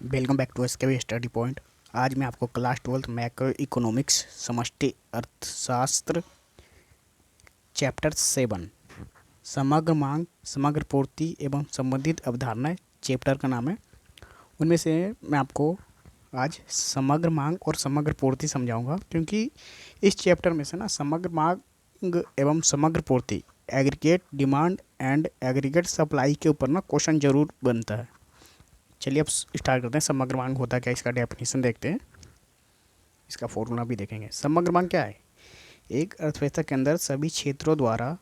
Welcome back to SK study point. आज मैं आपको क्लास 12 मैक्रो इकोनॉमिक्स समष्टि अर्थशास्त्र चैप्टर 7 समग्र मांग, समग्र पूर्ति एवं संबंधित अवधारणाएं चैप्टर का नाम है। उनमें से मैं आपको आज समग्र मांग और समग्र पूर्ति समझाऊंगा, क्योंकि इस चैप्टर में से ना समग्र मांग एवं समग्र पूर्ति, aggregate demand and aggregate supply के ऊपर ना क्वेश्चन जरूर बनता है। चलिए अब स्टार्ट करते हैं। समग्र मांग होता क्या, इसका डेफिनेशन देखते हैं, इसका फॉर्मूला भी देखेंगे। समग्र मांग क्या है? एक अर्थव्यवस्था के अंदर सभी क्षेत्रों द्वारा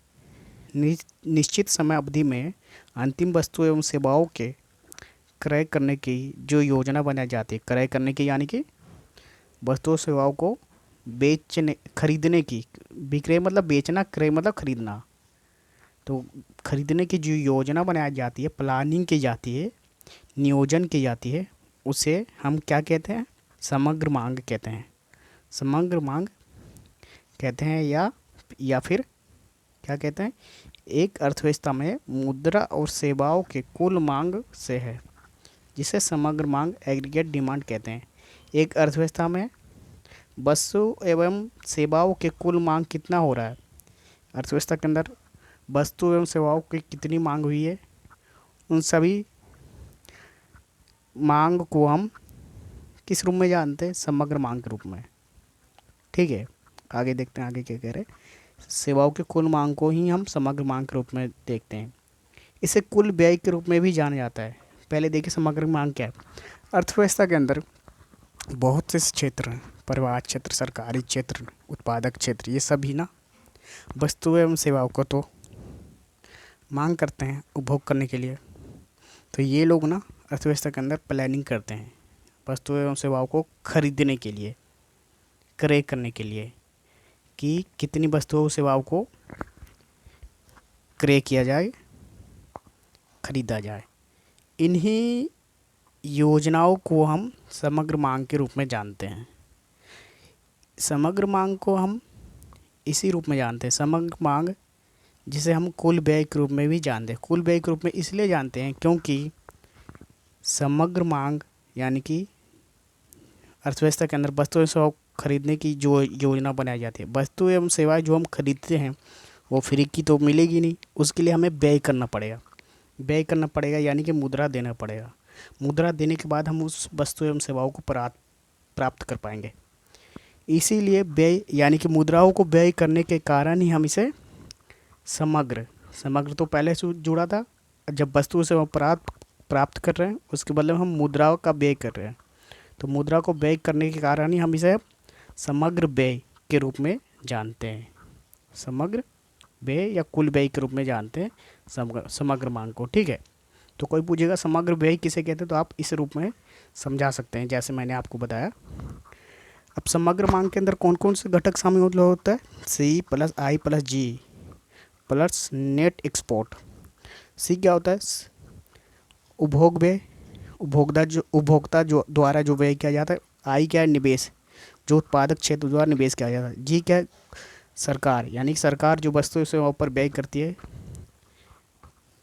निश्चित समय अवधि में अंतिम वस्तु एवं सेवाओं के क्रय करने की जो योजना बनाई जाती है। क्रय करने की यानी कि वस्तुओं सेवाओं को बेचने खरीदने की, विक्रय मतलब बेचना, क्रय मतलब खरीदना। तो खरीदने की जो योजना बनाई जाती है, प्लानिंग की जाती है, नियोजन की जाती है, उसे हम क्या कहते हैं? समग्र मांग कहते हैं। समग्र मांग कहते हैं या फिर क्या कहते हैं? एक अर्थव्यवस्था में मुद्रा और सेवाओं के कुल मांग से है, जिसे समग्र मांग, एग्रीगेट डिमांड कहते हैं। एक अर्थव्यवस्था में वस्तु एवं सेवाओं के कुल मांग कितना हो रहा है? अर्थव्यवस्था के अंदर वस्तु एवं सेवाओं की कितनी मांग हुई है, उन सभी मांग को हम किस रूप में जानते हैं? समग्र मांग के रूप में। ठीक है, आगे देखते हैं आगे क्या कह रहे हैं। सेवाओं के कुल मांग को ही हम समग्र मांग के रूप में देखते हैं। इसे कुल व्यय के रूप में भी जाना जाता है। पहले देखिए समग्र मांग क्या है। अर्थव्यवस्था के अंदर बहुत से क्षेत्र हैं, परिवहन क्षेत्र, सरकारी क्षेत्र, उत्पादक क्षेत्र, ये सभी ना वस्तु एवं सेवाओं को तो मांग करते हैं उपभोग करने के लिए। तो ये लोग ना अर्थव्यवस्था के अंदर प्लानिंग करते हैं वस्तु एवं सेवाओं को खरीदने के लिए, क्रय करने के लिए, कि कितनी वस्तुओं सेवाओं को क्रय किया जाए, खरीदा जाए। इन्हीं योजनाओं को हम समग्र मांग के रूप में जानते हैं। समग्र मांग को हम इसी रूप में जानते हैं, समग्र मांग, जिसे हम कुल व्यय के रूप में भी जानते हैं। कुल व्यय के रूप में इसलिए जानते हैं क्योंकि समग्र मांग यानी कि अर्थव्यवस्था के अंदर वस्तु एवं सेवा खरीदने की जो योजना बनाई जाती है। वस्तु एवं सेवाएं जो हम खरीदते हैं वो फ्री की तो मिलेगी नहीं, उसके लिए हमें व्यय करना पड़ेगा। व्यय करना पड़ेगा यानी कि मुद्रा देना पड़ेगा। मुद्रा देने के बाद हम उस वस्तु एवं सेवाओं को प्राप्त कर पाएंगे। इसीलिए व्यय यानी कि मुद्राओं को व्यय करने के कारण ही हम इसे समग्र तो पहले से जुड़ा था। जब वस्तु सेवा प्राप्त कर रहे हैं, उसके बदले में हम मुद्राओं का व्यय कर रहे हैं। तो मुद्रा को व्यय करने के कारण ही हम इसे समग्र व्यय के रूप में जानते हैं। समग्र व्यय या कुल व्यय के रूप में जानते हैं समग्र मांग को। ठीक है, तो कोई पूछेगा समग्र व्यय किसे कहते हैं, तो आप इस रूप में समझा सकते हैं जैसे मैंने आपको बताया। अब समग्र मांग के अंदर कौन कौन से घटक शामिल होता है? सी प्लस आई प्लस जी प्लस नेट एक्सपोर्ट। सी क्या होता है? उपभोग व्यय, उपभोक्ता जो द्वारा जो व्यय किया जाता है। आई क्या है? निवेश, जो उत्पादक क्षेत्र द्वारा निवेश किया जाता है। जी क्या है? सरकार, यानी कि सरकार जो वस्तु सेवा पर व्यय करती है,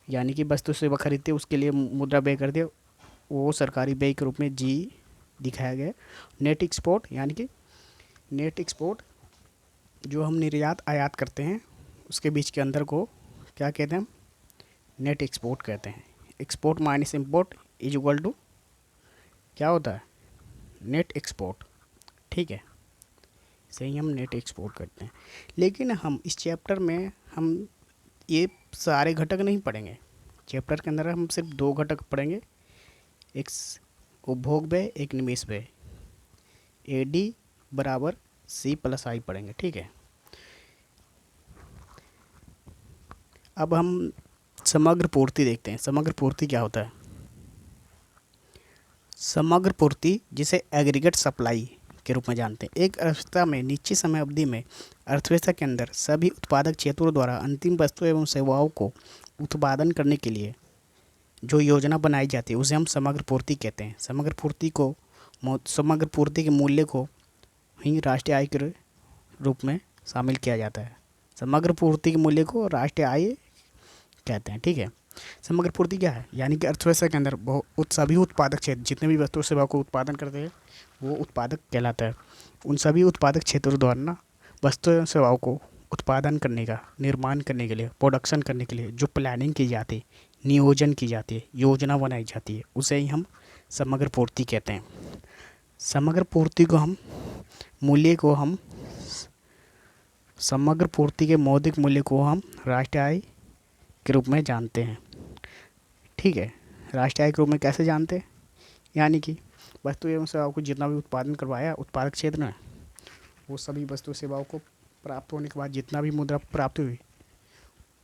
यानी कि वस्तु सेवा खरीदती है, उसके लिए मुद्रा व्यय करती है, वो सरकारी व्यय के रूप में जी दिखाया गया है। नेट एक्सपोर्ट, यानी कि नेट एक्सपोर्ट जो हम निर्यात आयात करते हैं उसके बीच के अंदर को क्या कहते हैं? हम नेट एक्सपोर्ट कहते हैं। Export minus import is equal to क्या होता है? Net export. ठीक है, सही, हम नेट एक्सपोर्ट करते हैं। लेकिन हम इस चैप्टर में हम ये सारे घटक नहीं पढ़ेंगे। चैप्टर के अंदर हम सिर्फ दो घटक पढ़ेंगे, एक उपभोग व्यय, एक निवेश व्यय। एडी बराबर सी प्लस आई पढ़ेंगे। ठीक है, अब हम समग्र पूर्ति देखते हैं। समग्र पूर्ति क्या होता है? समग्र पूर्ति, जिसे एग्रीगेट सप्लाई के रूप में जानते हैं। एक अर्थव्यवस्था में निश्चित समय अवधि में अर्थव्यवस्था के अंदर सभी उत्पादक क्षेत्रों द्वारा अंतिम वस्तु एवं सेवाओं को उत्पादन करने के लिए जो योजना बनाई जाती है उसे हम समग्र पूर्ति कहते हैं। समग्र पूर्ति के मूल्य को ही राष्ट्रीय आय के रूप में शामिल किया जाता है। समग्र पूर्ति के मूल्य को राष्ट्रीय आय कहते हैं। ठीक है, समग्र पूर्ति क्या है? यानी कि अर्थव्यवस्था के अंदर सभी उत्पादक क्षेत्र जितने भी वस्तु सेवा को उत्पादन करते हैं वो उत्पादक कहलाता है। उन सभी उत्पादक क्षेत्रों द्वारा ना वस्तु एवं सेवाओं को उत्पादन करने का, निर्माण करने के लिए, प्रोडक्शन करने के लिए जो प्लानिंग की जाती है, नियोजन की जाती है, योजना बनाई जाती है, उसे ही हम समग्र पूर्ति कहते हैं। समग्र पूर्ति को हम मूल्य को हम समग्र पूर्ति के मौद्रिक मूल्य को हम राष्ट्रीय आय के रूप में जानते हैं। ठीक है, राष्ट्रीय आय के रूप में कैसे जानते हैं? यानी कि वस्तु एवं सेवाओं को जितना भी उत्पादन करवाया उत्पादक क्षेत्र में, वो सभी वस्तु सेवाओं को प्राप्त होने के बाद जितना भी मुद्रा प्राप्त हुई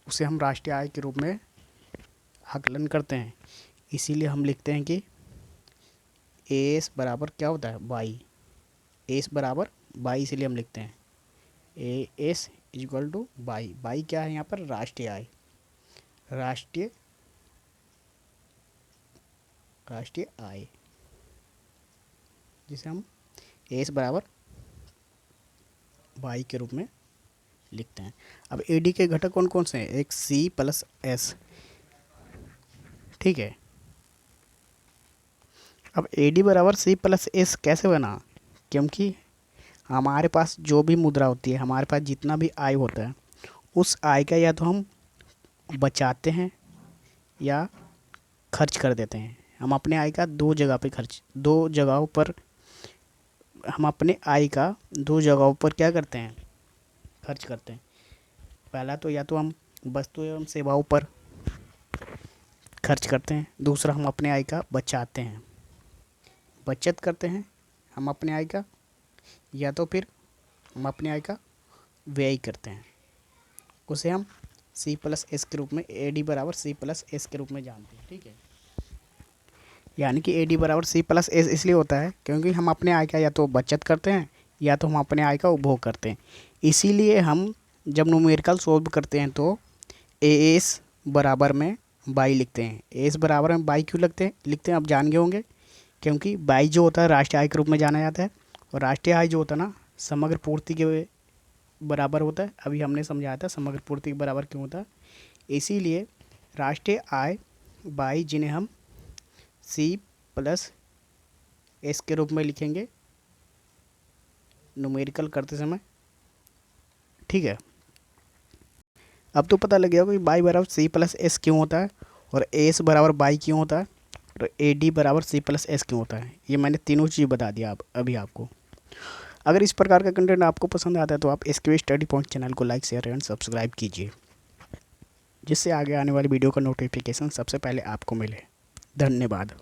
उसे हम राष्ट्रीय आय के रूप में आकलन करते हैं। इसीलिए हम लिखते हैं कि एस बराबर क्या होता है? बाई। एस बराबर बाई, इसीलिए हम लिखते हैं A S equal two by. By क्या है यहाँ पर? राष्ट्रीय आय। राष्ट्रीय आय जिसे हम एस बराबर बाई के रूप में लिखते हैं। अब एडी के घटक कौन कौन से हैं? एक सी प्लस एस। ठीक है, अब एडी बराबर सी प्लस एस कैसे बना? क्योंकि हमारे पास जो भी मुद्रा होती है, हमारे पास जितना भी आय होता है, उस आय का या तो हम बचाते हैं या खर्च कर देते हैं। हम अपने आय का दो जगहों पर हम अपने आय का दो जगहों पर क्या करते हैं? खर्च करते हैं। पहला तो या तो हम वस्तु एवं सेवाओं पर खर्च करते हैं, दूसरा हम अपने आय का बचाते हैं, बचत करते हैं हम अपने आय का, या तो फिर हम अपने आय का व्यय करते हैं। उसे हम सी प्लस एस के रूप में, एडी बराबर सी प्लस एस के रूप में जानते हैं। ठीक है, यानी कि एडी बराबर सी प्लस एस इसलिए होता है क्योंकि हम अपने आय का या तो बचत करते हैं या तो हम अपने आय का उपभोग करते हैं। इसीलिए हम जब न्यूमेरिकल सॉल्व करते हैं तो ए एस बराबर में बाई लिखते हैं। एस बराबर में बाई क्यों लिखते हैं आप जान गए होंगे, क्योंकि बाई जो होता है राष्ट्रीय आय के रूप में जाना जाता है, और राष्ट्रीय आय जो होता है ना समग्र पूर्ति के बराबर होता है। अभी हमने समझाया था समग्र पूर्ति के बराबर क्यों होता है। इसीलिए राष्ट्रीय आय बाई जिन्हें हम सी प्लस एस के रूप में लिखेंगे न्यूमेरिकल करते समय। ठीक है, अब तो पता लग गया होगा कि बाई बराबर सी प्लस एस क्यों होता है, और एस बराबर बाई क्यों होता है, और ए डी बराबर सी प्लस एस क्यों होता है। ये मैंने तीनों चीज़ बता दिया अभी आपको। अगर इस प्रकार का कंटेंट आपको पसंद आता है तो आप एसके स्टडी पॉइंट चैनल को लाइक, शेयर एंड सब्सक्राइब कीजिए, जिससे आगे आने वाली वीडियो का नोटिफिकेशन सबसे पहले आपको मिले। धन्यवाद।